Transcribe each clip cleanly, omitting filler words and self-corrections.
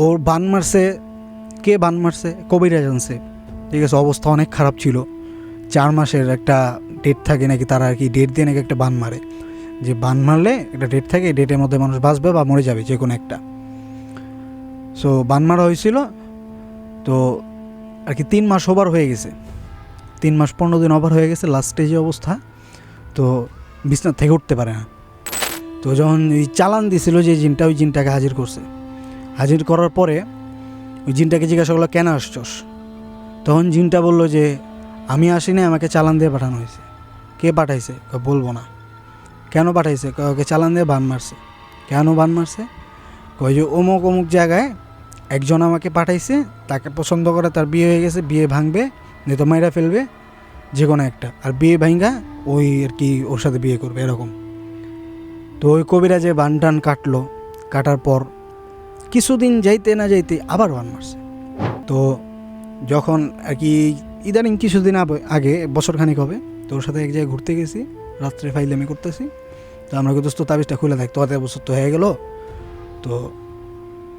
ওর বান মারছে, কে বান মারছে কবিরাজ আনছে, ঠিক আছে। অবস্থা অনেক খারাপ ছিল, 4 মাসের একটা ডেট থাকে নাকি, তারা আর কি ডেট দিয়ে নাকি একটা বান মারে, যে বান মারলে একটা ডেট থাকে, ডেটের মধ্যে মানুষ বাঁচবে বা মরে যাবে যে কোনো একটা। সো বান মারা হয়েছিল, তো আর কি 3 মাস ওভার হয়ে গেছে, 3 মাস 15 দিন ওভার হয়ে গেছে, লাস্ট স্টেজে অবস্থা। তো বিছনার থেকে উঠতে পারে না। তো যখন ওই চালান দিছিল যে জিনটা, ওই জিনটাকে হাজির করছে। হাজির করার পরে ওই জিনটাকে জিজ্ঞাসা করলো, কেন আসছস? তখন জিনটা বললো যে আমি আসিনি, আমাকে চালান দিয়ে পাঠানো হয়েছে। কে পাঠাইছে? বলবো না। কেন পাঠাইছে? ওকে চালান দিয়ে বান মারছে। কেন বান মারছে? ওই যে অমুক অমুক জায়গায় একজন আমাকে পাঠাইছে, তাকে পছন্দ করে, তার বিয়ে হয়ে গেছে, বিয়ে ভাঙবে, নয়তো মাইরা ফেলবে যে কোনো একটা, আর বিয়ে ভাঙ্গা ওই আর কি ওর সাথে বিয়ে করবে এরকম। তো ওই কবিরাজে বান টান কাটলো, কাটার পর কিছুদিন যাইতে না যাইতে আবার বান মারছে। তো যখন আর কি ইদানিং কিছুদিন আগে, বছরখানিক হবে, তো ওর সাথে এক জায়গায় ঘুরতে গেছি, রাত্রে ফাইলামি করতেছি। তো আমরা দোস্ত তাবিজটা খুলে থাকতো, 8 বছর তো হয়ে গেল, তো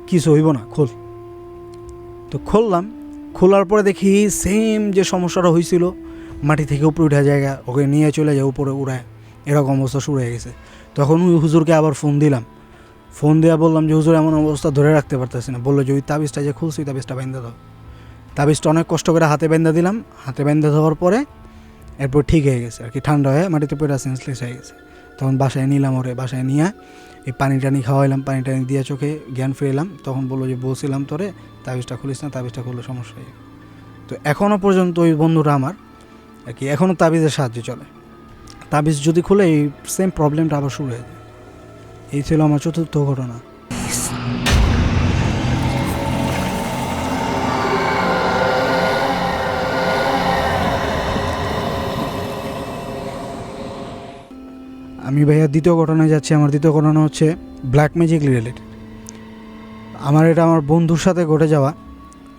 কিছু হইব না, খোল। তো খুললাম, খোলার পরে দেখি সেম যে সমস্যাটা হয়েছিল, মাটি থেকে উপরে উঠা জায়গা, ওকে নিয়ে চলে যায় উপরে উড়ায়, এরকম অবস্থা শুরু হয়ে গেছে। তখন ওই হুজুরকে আবার ফোন দিলাম, ফোন দেওয়া বললাম যে হুজুর এমন অবস্থা ধরে রাখতে পারতেছি না। বললো যে ওই তাবিজটা যে খুলছি, ওই তাবিজটা বেঁধে দাও। তাবিজটা অনেক কষ্ট করে হাতে বেঁধে দিলাম, হাতে বেঁধে দেওয়ার পরে এরপর ঠিক হয়ে গেছে আর কি, ঠান্ডা হয়ে মাটিতে পড়ে সেন্সলেস হয়ে গেছে। তখন বাসায় নিলাম ওরে, বাসায় নিয়ে এই পানি টানি খাওয়াইলাম, পানি টানি দিয়ে চোখে জ্ঞান ফিরেলাম। তখন বললো যে বলছিলাম তোরে তাবিজটা খুলিস না, তাবিজটা খুললে সমস্যা হয়ে। তো এখনও পর্যন্ত ওই বন্ধুরা আমার আর কি এখনও তাবিজের সাহায্যে চলে। তাবিজ যদি খুলে এই সেম প্রবলেমটা আবার শুরু হয়ে যায়। এই ছিল আমার 4র্থ ঘটনা। আমি ভাইয়া 2য় ঘটনায় যাচ্ছি। আমার 2য় ঘটনা হচ্ছে ব্ল্যাক ম্যাজিক রিলেটেড। এটা আমার বন্ধুর সাথে ঘটে যাওয়া,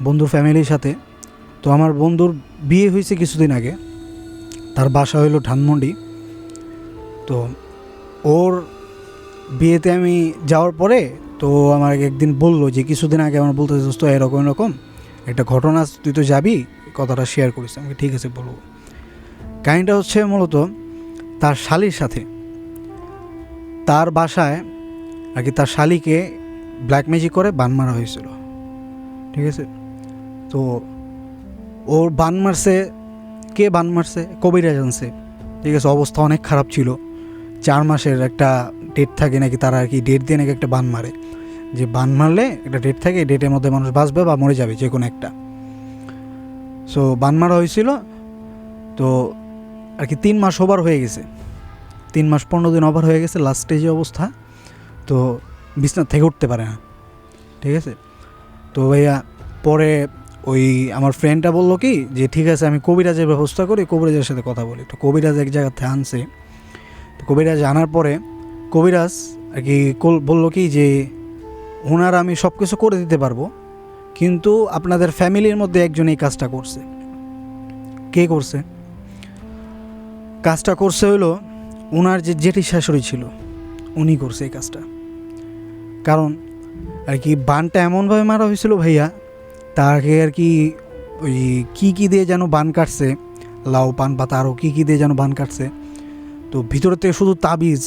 বন্ধুর ফ্যামিলির সাথে। তো আমার বন্ধুর বিয়ে হয়েছে কিছুদিন আগে, তার বাসা হইল ধানমন্ডি। তো ওর বিয়েতে আমি যাওয়ার পরে তো আমার একদিন বললো যে কিছুদিন আগে আমার বলতে দোস্ত এরকম এরকম একটা ঘটনা, তুই তো যাবি, কথাটা শেয়ার করিস। আমাকে ঠিক আছে বলবো। কাহিনিটা হচ্ছে মূলত তার শালির সাথে, তার বাসায় আর কি তার শালিকে ব্ল্যাক ম্যাজিক করে বান মারা হয়েছিল, ঠিক আছে। তো ওর বান মারছে, কে বান মারছে কবিরাজ আনছে, ঠিক আছে। অবস্থা অনেক খারাপ ছিল, 4 মাসের একটা ডেট থাকে নাকি, তারা আর কি ডেট দিয়ে নাকি একটা বান মারে, যে বান মারলে একটা ডেট থাকে, ডেটের মধ্যে মানুষ বাঁচবে বা মরে যাবে যে কোনো একটা। সো বান মারা হয়েছিল, তো আর কি 3 মাস ওভার হয়ে গেছে, 3 মাস 15 দিন ওভার হয়ে গেছে, লাস্ট স্টেজে অবস্থা। তো বিছনার থেকে উঠতে পারে না, ঠিক আছে। তো ভাইয়া পরে ওই আমার ফ্রেন্ডটা বললো কি যে ঠিক আছে আমি কবিরাজের ব্যবস্থা করি, কবিরাজের সাথে কথা বলি। তো কবিরাজ এক জায়গাতে আনছে। তো কবিরাজ আনার পরে কবিরাজ আর কি বললো কি যে ওনার আমি সব কিছু করে দিতে পারবো, কিন্তু আপনাদের ফ্যামিলির মধ্যে একজন এই কাজটা করছে। কে করছে? কাজটা করছে হলো ওনার যে জেঠি শাশুড়ি ছিল, উনি করছে এই কাজটা। কারণ আর কি বানটা এমনভাবে মারা হয়েছিল ভাইয়া, তাকে আর কি ওই কী দিয়ে যেন বান কাটছে, লাউ পান পাতা আরও কী দিয়ে যেন বান কাটছে। তো ভিতর থেকে শুধু তাবিজ,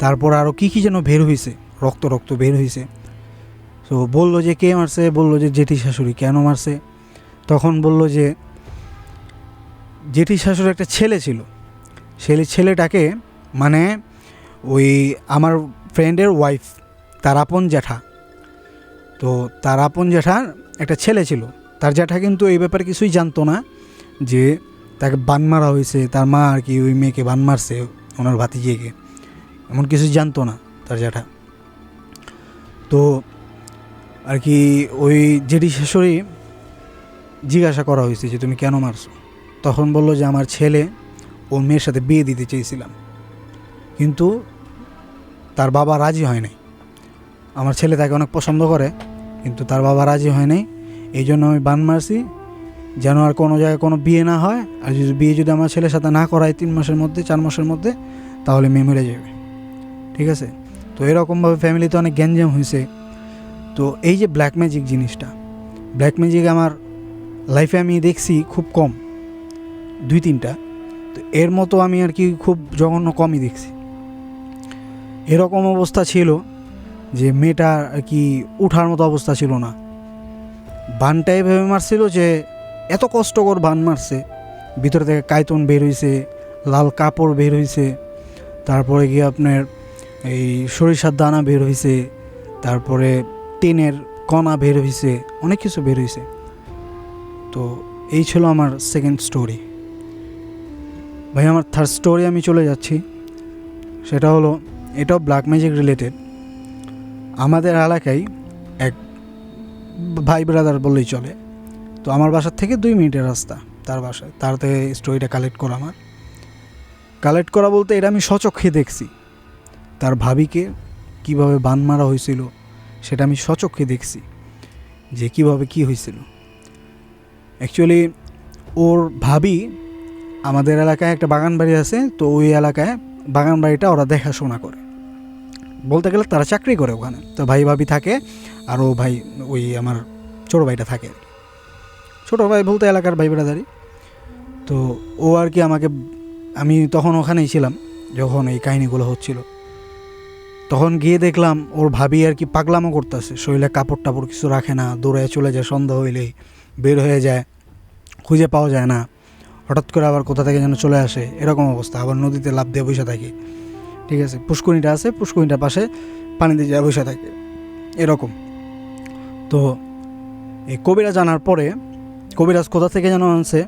তারপর আরও কী যেন বের হয়েছে, রক্ত রক্ত বের হয়েছে। তো বললো যে কে মারছে, বললো যে জেঠি শাশুড়ি। কেন মারছে? তখন বললো যে জেঠি শাশুড়ি একটা ছেলে ছিল, ছেলেটাকে মানে ওই আমার ফ্রেন্ডের ওয়াইফ, তার আপন জ্যাঠা। তো তার আপন জ্যাঠার একটা ছেলে ছিল, তার জ্যাঠা কিন্তু এই ব্যাপারে কিছুই জানতো না যে তাকে বান মারা হয়েছে, তার মা আর কি ওই মেয়েকে বান মারছে, ওনার ভাতিজিকে, এমন কিছু জানতো না তার জ্যাঠা। তো আর কি ওই জেঠি শাশুড়ি জিজ্ঞাসা করা হয়েছে যে তুমি কেন মারছো? তখন বললো যে আমার ছেলে ওর মেয়ের সাথে বিয়ে দিতে চেয়েছিলাম, কিন্তু তার বাবা রাজি হয় নাই। আমার ছেলে তাকে অনেক পছন্দ করে, কিন্তু তার বাবা রাজি হয় নাই। এই জন্য আমি বান মারছি, যেন আর কোনো জায়গায় কোনো বিয়ে না হয়। আর বিয়ে যদি আমার ছেলের সাথে না করায় 3 মাসের মধ্যে, 4 মাসের মধ্যে, তাহলে মেয়ে মরে যাবে, ঠিক আছে। তো এরকমভাবে ফ্যামিলিতে অনেক গ্যাঞ্জাম হয়েছে। তো এই যে ব্ল্যাক ম্যাজিক জিনিসটা, ব্ল্যাক ম্যাজিক আমার লাইফে আমি দেখছি খুব কম, 2-3টা। তো এর মতো আমি আর কি খুব জঘন্য কমই দেখছি। এরকম অবস্থা ছিল যে মেয়েটা আর কি উঠার মতো অবস্থা ছিল না। বানটা এভাবে মারছিল যে এত কষ্টকর বান মারছে, ভিতরে থেকে কাইতন বের হয়েছে, লাল কাপড় বের হয়েছে, তারপরে গিয়ে আপনার এই সরিষার দানা বের হয়েছে, তারপরে টিনের কণা বের হয়েছে, অনেক কিছু বের হয়েছে। তো এই ছিল আমার সেকেন্ড স্টোরি। ভাই আমার থার্ড স্টোরি আমি চলে যাচ্ছি, সেটা হলো এটাও ব্ল্যাক ম্যাজিক রিলেটেড। আমাদের এলাকায় এক ভাই ব্রাদার বললেই চলে, তো আমার বাসার থেকে 2 মিনিটের রাস্তা তার বাসায়। তার থেকে স্টোরিটা কালেক্ট করা, আমার কালেক্ট করা বলতে এটা আমি স্বচক্ষে দেখছি। তার ভাবিকে কিভাবে বান মারা হয়েছিল সেটা আমি স্বচক্ষে দেখছি, যে কিভাবে কি হয়েছিল। অ্যাকচুয়ালি ওর ভাবি, আমাদের এলাকায় একটা বাগান বাড়ি আছে, তো ওই এলাকায় বাগান বাড়িটা ওরা দেখাশোনা করে, বলতে গেলে তারা চাকরি করে ওখানে। তো ভাই ভাবি থাকে, আর ও ভাই ওই আমার ছোটো ভাইটা থাকে। ছোটো ভাই বলতে এলাকার ভাই ব্রাদারই। তো ও আর কি আমাকে, আমি তখন ওখানেই ছিলাম যখন এই কাহিনিগুলো হচ্ছিল। তখন গিয়ে দেখলাম ওর ভাবি আর কি পাগলামো করতেছে, শরীরে কাপড় টাপড় কিছু রাখে না, দৌড়ে চলে যায়, সন্ধ্যা হইলেই বের হয়ে যায়, খুঁজে পাওয়া যায় না, হঠাৎ করে আবার কোথা থেকে যেন চলে আসে, এরকম অবস্থা। আবার নদীতে লাফ দিয়ে বসে থাকে, ঠিক আছে, পুষ্করিণীটা আছে, পুষ্করিণীটার পাশে পানিতে যায় বসে থাকে, এরকম। তো এই কবিরাজ জানার পরে, কবিরাজ কোথা থেকে যেন আনছে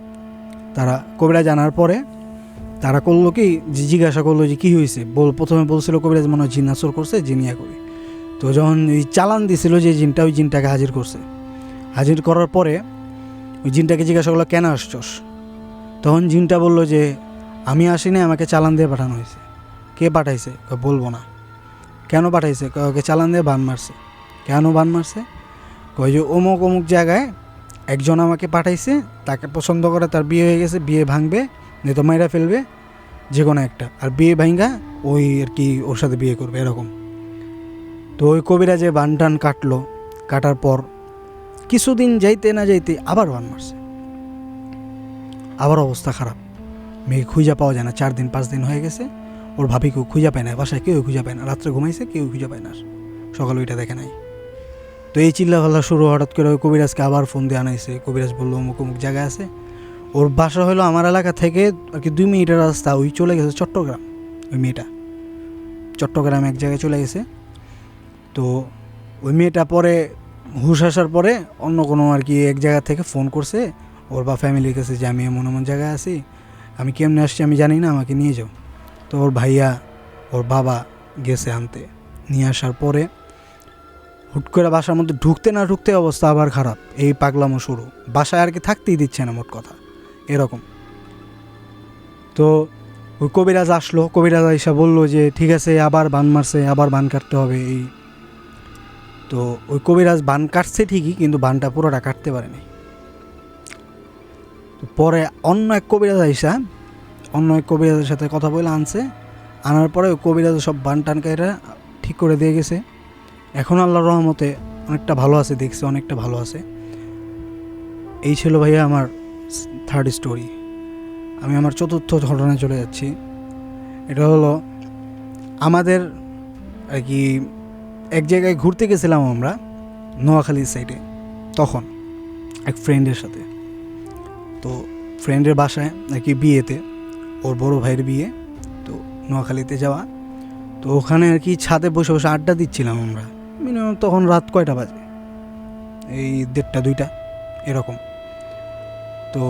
তারা, কবিরাজ জানার পরে তারা করলো কি, জিজ্ঞাসা করলো যে কী হয়েছে। প্রথমে বলছিল কবিরাজ মনে হয় জিন আসর করছে, জিনিয়া কবি। তো যখন এই চালান দিছিল যে জিনটা, ওই জিনটাকে হাজির করছে। হাজির করার পরে ওই জিনটাকে জিজ্ঞাসা করলো কেন আসছস। তখন জিনটা বলল যে আমি আসিনি, আমাকে চালান দিয়ে পাঠানো হয়েছে। কে পাঠাইছে? বলবো না। কেন পাঠাইছে? ওকে চালান দিয়ে বান মারছে। কেন বান মারছে? কই যে অমুক অমুক জায়গায় একজন আমাকে পাঠাইছে, তাকে পছন্দ করে, তার বিয়ে হয়ে গেছে, বিয়ে ভাঙবে, নয়তো মাইরা ফেলবে, যে কোনো একটা, আর বিয়ে ভাঙ্গা ওই আর কি ওর সাথে বিয়ে করবে, এরকম। তো ওই কবিরাজে বান টান কাটলো, কাটার পর কিছুদিন যাইতে না যাইতে আবার বান মারছে, আবার অবস্থা খারাপ, মেয়ে খুঁজে পাওয়া যায় না। 4 দিন 5 দিন হয়ে গেছে, ওর ভাবি কেউ খুঁজে পায় না, বাসায় কেউ খুঁজে পায় না, রাত্রে ঘুমাইছে, কেউ খুঁজে পায় না, সকালে ওইটা দেখে নাই। তো এই চিল্লাফাল্লা শুরু, হঠাৎ করে ওই কবিরাজকে আবার ফোন দিয়ে আনাইছে। কবিরাজ বললো অমুক অমুক জায়গায় আছে। ওর বাসা হলো আমার এলাকা থেকে আর কি 2 মিনিটের রাস্তা, ওই চলে গেছে চট্টগ্রাম। ওই মেয়েটা চট্টগ্রাম এক জায়গায় চলে গেছে। তো ওই মেয়েটা পরে হুশ আসার পরে অন্য কোনো আর কি এক জায়গা থেকে ফোন করছে ওর বা ফ্যামিলির কাছে যে আমি এমন এমন জায়গায় আছি, আমি কেমনে আসছি আমি জানি না, আমাকে নিয়ে যাও। তো ওর ভাইয়া, ওর বাবা গেছে আনতে। নিয়ে আসার পরে হুট করে বাসার মধ্যে ঢুকতে না ঢুকতে অবস্থা আবার খারাপ, এই পাগলামো শুরু, বাসায় আর কি থাকতেই দিচ্ছে না, মোট কথা এরকম। তো ওই কবিরাজ আসলো, কবিরাজ আইসা বললো যে ঠিক আছে, আবার বান মারছে, আবার বান কাটতে হবে এই। তো ওই কবিরাজ বান কাটছে ঠিকই, কিন্তু বানটা পুরোটা কাটতে পারেনি। তো পরে অন্য এক কবিরাজ আইসা অন্য এক কবিরাজের সাথে কথা বলে আনছে। আনার পরে ওই কবিরাজ সব বান টান কাইরা ঠিক করে দিয়ে গেছে। এখন আল্লাহর রহমতে অনেকটা ভালো আছে, দেখছি অনেকটা ভালো আছে। এই ছিল ভাইয়া আমার থার্ড স্টোরি। আমি আমার চতুর্থ ঘটনায় চলে যাচ্ছি। এটা হলো আমাদের আর কি এক জায়গায় ঘুরতে গেছিলাম আমরা, নোয়াখালীর সাইডে, তখন এক ফ্রেন্ডের সাথে। তো ফ্রেন্ডের বাসায় আর কি বিয়েতে, ওর বড় ভাইয়ের বিয়ে, তো নোয়াখালীতে যাওয়া। তো ওখানে আর কি ছাদে বসে বসে আড্ডা দিচ্ছিলাম আমরা। মিনিমাম তখন রাত কয়টা বাজে, এই 1:30 2টা এরকম। তো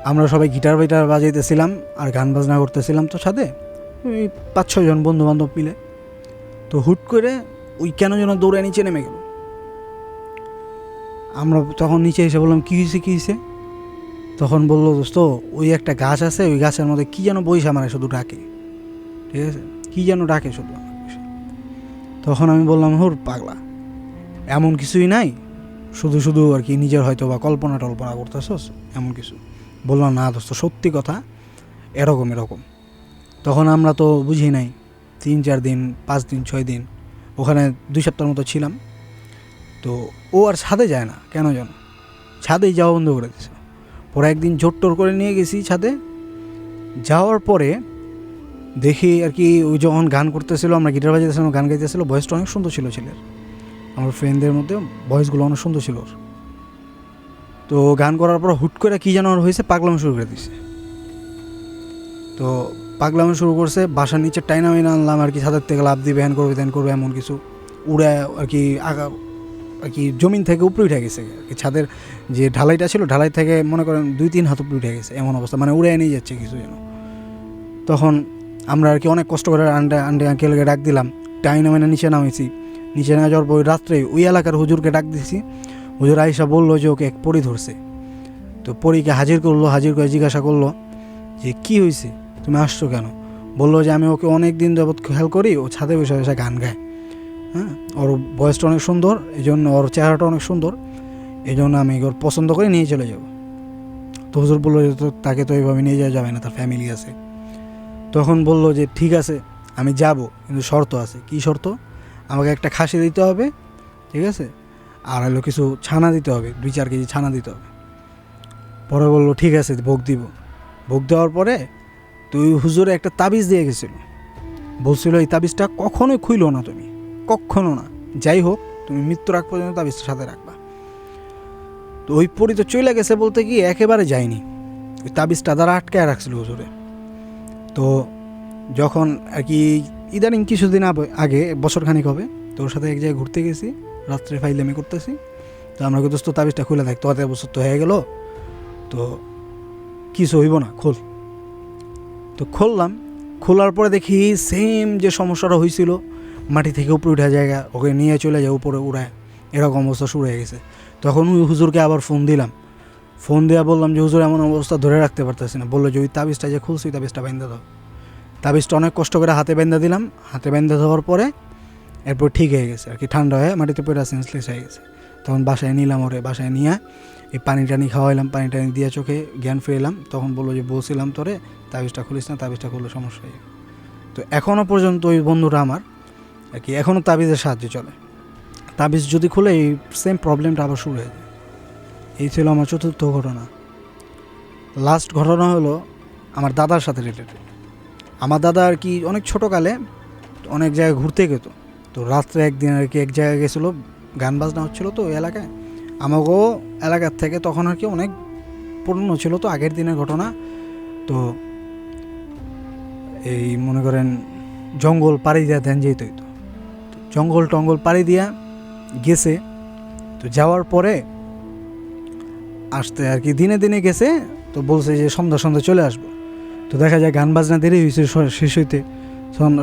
আমরা সবাই গিটার বাইটার বাজাইতেছিলাম আর গান বাজনা করতেছিলাম। তো ছাদে ওই 5-6 জন বন্ধু বান্ধব মিলে। তো হুট করে ওই কেন যেন দৌড়ে নিচে নেমে গেল। আমরা তখন নিচে এসে বললাম কী হয়েছে কী হয়েছে। তখন বললো দোস্ত ওই একটা গাছ আছে, ওই গাছের মধ্যে কী যেন বইসা মানে শুধু ডাকে, ঠিক আছে, কী যেন ডাকে শুধু। তখন আমি বললাম হুর পাগলা, এমন কিছুই নাই, শুধু শুধু আর কি নিজের হয়তো বা কল্পনা টল্পনা করতেছস এমন কিছু। বললাম না দোস্ত সত্যি কথা, এরকম এরকম। তখন আমরা তো বুঝি নাই, 3-4 দিন 5 দিন 6 দিন ওখানে 2 সপ্তাহের মতো ছিলাম। তো ও আর ছাদে যায় না, কেন যেন ছাদেই যাওয়া বন্ধ করে দিয়েছে। পরে একদিন জোর টোর করে নিয়ে গেছি ছাদে, যাওয়ার পরে দেখি আর কি ওই যখন গান করতেছিল, আমরা গিটার বাজাইতেছিলাম, গান গাইতেছিল, ভয়েসটা অনেক সুন্দর ছিল ছেলের, আমার ফ্রেন্ডদের মধ্যে ভয়েসগুলো অনেক সুন্দর ছিল ওর। তো গান করার পর হুট করে কী যেন হয়েছে, পাগলামি শুরু করে দিছে। তো পাগলামি শুরু করছে, বাসার নিচে টাইনা মাইনা আনলাম আর কি, ছাদের থেকে লাভ দিবে, হ্যান করবে ত্যান করবে, এমন কিছু উড়ে আর কি আগা আর কি জমিন থেকে উপরে উঠে গেছে আর কি। ছাদের যে ঢালাইটা ছিল, ঢালাই থেকে মনে করেন 2-3 হাত উপরে উঠে গেছে, এমন অবস্থা, মানে উড়ে নিয়ে যাচ্ছে কিছু যেন। তখন আমরা আর কি অনেক কষ্ট করে আন্ডে আঙ্কেলকে ডাক দিলাম, টাইনা মাইনা নিচে নামেছি। নিচে না যাওয়ার পর রাত্রে ওই এলাকার হুজুরকে ডাক দিয়েছি। হুজুর আয়েশা বললো যে ওকে এক পরী ধরছে। তো পরীকে হাজির করলো, হাজির করে জিজ্ঞাসা করলো যে কী হয়েছে, তুমি আসছো কেন? বললো যে আমি ওকে অনেক দিন যাবৎ খেয়াল করি, ও ছাদে বসে বসে গান গায়, হ্যাঁ, ওর ভয়েসটা অনেক সুন্দর, এই জন্য ওর চেহারাটা অনেক সুন্দর, এই জন্য আমি ওর পছন্দ করে নিয়ে চলে যাব। তো হুজুর বললো যে তো তাকে তো এইভাবে নিয়ে যাওয়া যাবে না, তার ফ্যামিলি আছে। তখন বললো যে ঠিক আছে আমি যাব, কিন্তু শর্ত আছে। কী শর্ত? আমাকে একটা খাসি দিতে হবে, ঠিক আছে, আর হলো কিছু ছানা দিতে হবে, 2-4 কেজি ছানা দিতে হবে। পরে বললো ঠিক আছে ভোগ দিব। ভোগ দেওয়ার পরে তো ওই হুজুরে একটা তাবিজ দিয়ে গেছিল, বলছিল এই তাবিজটা কখনোই খুইলো না তুমি, কখনো না, যাই হোক তুমি মৃত্যুর আগ পর্যন্ত তাবিজটা সাথে রাখবা। তো ওই পরি তো চলে গেছে বলতে কি একেবারে যায়নি, ওই তাবিজটা দ্বারা আটকায় রাখছিল হুজুরে। তো যখন আর কি ইদানিং কিছুদিন আগে, বছরখানিক হবে, তো ওর সাথে এক জায়গায় ঘুরতে গেছি, রাত্রে ফাইলামি করতেছি। তো আমরা দোস্ত তাবিজটা খুলে থাকি, তো 1 বছর তো হয়ে গেল, তো কিছু হইব না, খোল। তো খুললাম, খোলার পরে দেখি সেম যে সমস্যাটা হয়েছিল, মাটি থেকে উপরে উঠা জায়গা, ওকে নিয়ে চলে যায় উপরে উড়ায়, এরকম অবস্থা শুরু হয়ে গেছে। তখন ওই হুজুরকে আবার ফোন দিলাম, ফোন দেওয়া বললাম যে হুজুর এমন অবস্থা ধরে রাখতে পারতেছি না। বললো যে ওই তাবিজটা যে খুলছি, তাবিজটা বেঁধে দাও। তাবিজটা অনেক কষ্ট করে হাতে বেঁধে দিলাম, হাতে বেঁধে দেওয়ার পরে এরপর ঠিক হয়ে গেছে আর কি, ঠান্ডা হয়ে মাটিতে পড়ে সেন্সলেস হয়ে গেছে। তখন বাসায় নিলাম, ওরে বাসায় নিয়ে এই পানি টানি খাওয়াইলাম, পানি টানি দিয়ে চোখে জ্ঞান ফিরেলাম। তখন বললো যে বলছিলাম তোরে তাবিজটা খুলিস না, তাবিজটা খুললে সমস্যা হয়ে যাবে। তো এখনও পর্যন্ত ওই বন্ধুরা আমার আর কি এখনও তাবিজের সাহায্যে চলে, তাবিজ যদি খুলে এই সেম প্রবলেমটা আবার শুরু হয়ে যায়। এই ছিল আমার 4র্থ ঘটনা। লাস্ট ঘটনা হলো আমার দাদার সাথে রিলেটেড। আমার দাদা আর কি অনেক ছোটোকালে অনেক জায়গায় ঘুরতে যেত। তো রাত্রে একদিন আর কি এক জায়গায় গেছিলো, গান বাজনা হচ্ছিলো তো ওই এলাকায়, আমাকেও এলাকার থেকে তখন আর কি অনেক পুরনো ছিল, তো আগের দিনের ঘটনা। তো এই মনে করেন জঙ্গল পাড়ি দিয়া ধ্যান যেতে হইতো, জঙ্গল টঙ্গল পাড়ি দিয়া গেছে। তো যাওয়ার পরে আসতে আর কি দিনে দিনে গেছে, তো বলছে যে সন্ধ্যা সন্ধ্যা চলে আসবো। তো দেখা যায় গান বাজনা দেরি হয়েছে শেষ হইতে,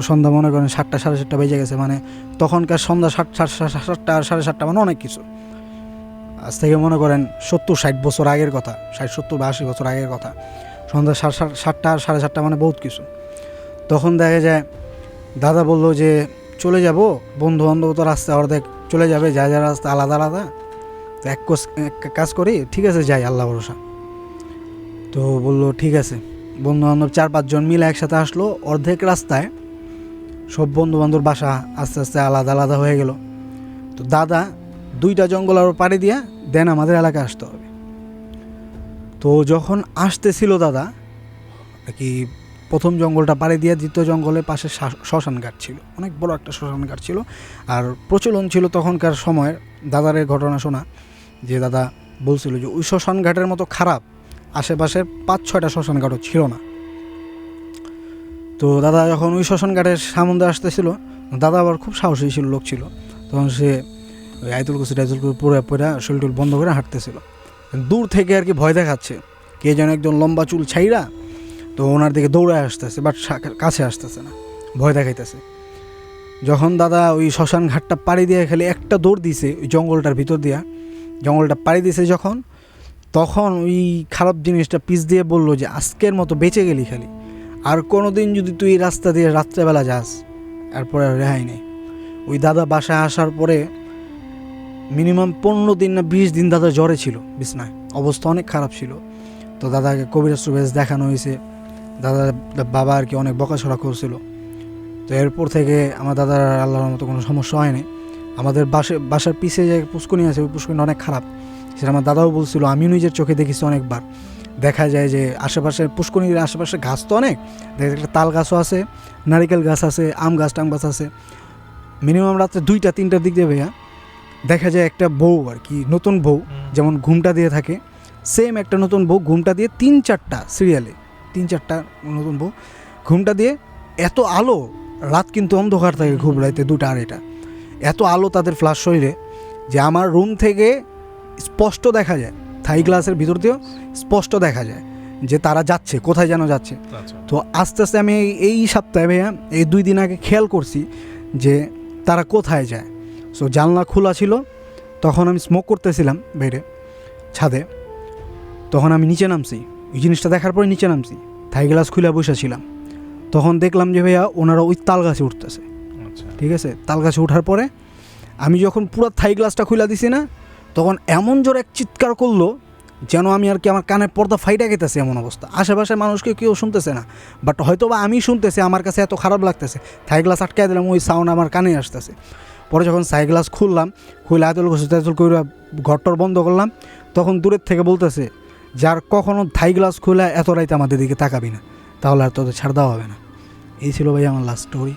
সন্ধ্যা মনে করেন 7টা 7:30 বেজে গেছে। মানে তখনকার সন্ধ্যা 7টা 7:30 মানে অনেক কিছু, আজ থেকে মনে করেন 70-60 বছর আগের কথা, 60-70 বা 80 বছর আগের কথা। সন্ধ্যা 7টা 7:30 মানে বহুত কিছু। তখন দেখা যায় দাদা বললো যে চলে যাব, বন্ধু বান্ধব তো রাস্তা অর্ধেক চলে যাবে, যা যা রাস্তা আলাদা আলাদা, তো এক কাজ করি, ঠিক আছে যাই, আল্লাহ ভরসা। তো বললো ঠিক আছে, বন্ধু বান্ধব 4-5 জন মিলে একসাথে আসলো। অর্ধেক রাস্তায় সব বন্ধু বান্ধব বাসা আস্তে আস্তে আলাদা আলাদা হয়ে গেল। তো দাদা 2টা জঙ্গল আরও পাড়ি দিয়া দেন আমাদের এলাকায় আসতে হবে। তো যখন আসতেছিল দাদা আর কি, প্রথম জঙ্গলটা পাড়ি দিয়ে দ্বিতীয় জঙ্গলের পাশে শ্মশান ঘাট ছিল, অনেক বড় একটা শ্মশান ঘাট ছিল। আর প্রচলন ছিল তখনকার সময়ের, দাদারের ঘটনা শোনা, যে দাদা বলছিল যে ওই শ্মশান ঘাটের মতো খারাপ আশেপাশে 5-6টা শ্মশান ঘাটও ছিল না। তো দাদা যখন ওই শ্মশান ঘাটের সামনে আসতেছিল, দাদা আবার খুব সাহসী ছিল, লোক ছিল, তখন সে ওই আইতুল কুচি পুরো শরীর বন্ধ করে হাঁটতেছিল। দূর থেকে আর কি ভয় দেখাচ্ছে, কে যেন একজন লম্বা চুল ছাইরা তো ওনার দিকে দৌড়ায় আসতেছে, বাট কাছে আসতেছে না, ভয় দেখাইতেছে। যখন দাদা ওই শ্মশান ঘাটটা পাড়ি দিয়ে খালি একটা দৌড় দিছে ওই জঙ্গলটার ভিতর দিয়া, জঙ্গলটা পাড়ি দিছে যখন, তখন ওই খারাপ জিনিসটা পিছ দিয়ে বললো যে আজকের মতো বেঁচে গেলি, খালি আর কোনো দিন যদি তুই রাস্তা দিয়ে রাত্রেবেলা যাস এরপরে আর রেহাই নেই। ওই দাদা বাসায় আসার পরে মিনিমাম 15 দিন না 20 দিন দাদা জ্বরে ছিল, বিছনায়, অবস্থা অনেক খারাপ ছিল। তো দাদাকে কবিরাজ টবিরাজ দেখানো হয়েছে, দাদা বাবা আর কি অনেক বকাছড়া করছিল। তো এরপর থেকে আমার দাদার আল্লাহর মতো কোনো সমস্যা হয়নি। আমাদের বাসার পিছে যে পুষ্করণী আছে ওই পুষ্করণী অনেক খারাপ, সেটা আমার দাদাও বলছিল, আমিও নিজের চোখে দেখেছি অনেকবার। দেখা যায় যে আশেপাশে পুষ্করণীর আশেপাশে ঘাস তো অনেক, দেখা একটা তাল গাছও আছে, নারিকেল গাছ আছে, আম গাছ টাম গাছ আছে। মিনিমাম রাত্রে 2টা-3টার দিক দিয়ে ভাইয়া দেখা যায় একটা বউ আর কি, নতুন বউ যেমন ঘুমটা দিয়ে থাকে, সেম একটা নতুন বউ ঘুমটা দিয়ে 3-4টা সিরিয়ালে 3-4টা নতুন বউ ঘুমটা দিয়ে, এত আলো, রাত কিন্তু অন্ধকার থাকে খুব রাইতে 2টা-2:30টা, এত আলো তাদের ফ্ল্যাশ শরীরে যে আমার রুম থেকে স্পষ্ট দেখা যায়, থাই গ্লাসের ভিতর দিয়েও স্পষ্ট দেখা যায় যে তারা যাচ্ছে, কোথায় যেন যাচ্ছে। তো আস্তে আস্তে আমি এই সপ্তাহে ভাইয়া এই 2 দিন আগে খেয়াল করছি যে তারা কোথায় যায়। সো জানলা খোলা ছিল, তখন আমি স্মোক করতেছিলাম বাইরে ছাদে, তখন আমি নিচে নামছি, ওই জিনিসটা দেখার পরে নিচে নামছি, থাই গ্লাস খুলে বসেছিলাম, তখন দেখলাম যে ভাইয়া ওনারা ওই তাল গাছে উঠতেছে। ঠিক আছে, তাল গাছে ওঠার পরে আমি যখন পুরো থাই গ্লাসটা খুলে দিছি না, তখন এমন জোরে এক চিৎকার করলো যেন আমি আর কি আমার কানের পর্দা ফাইটা গেতেছে, এমন অবস্থা। আশেপাশে মানুষকে কেউ শুনতেছে না, বাট হয়তো বা আমি শুনতেছি, আমার কাছে এত খারাপ লাগতেছে, থাই গ্লাস আটকাই দিলাম, ওই সাউন্ড আমার কানে আসতেছে। পরে যখন থাই গ্লাস খুললাম, খুলে আয়তুল করে ঘরটর বন্ধ করলাম, তখন দূরের থেকে বলতেছে, যার কখনো থাই গ্লাস খুলে এত রাইতে আমাদের দিকে তাকাবি না, তাহলে আর তোদের ছাড় দেওয়া হবে না। এই ছিল ভাই আমার লাস্ট স্টোরি।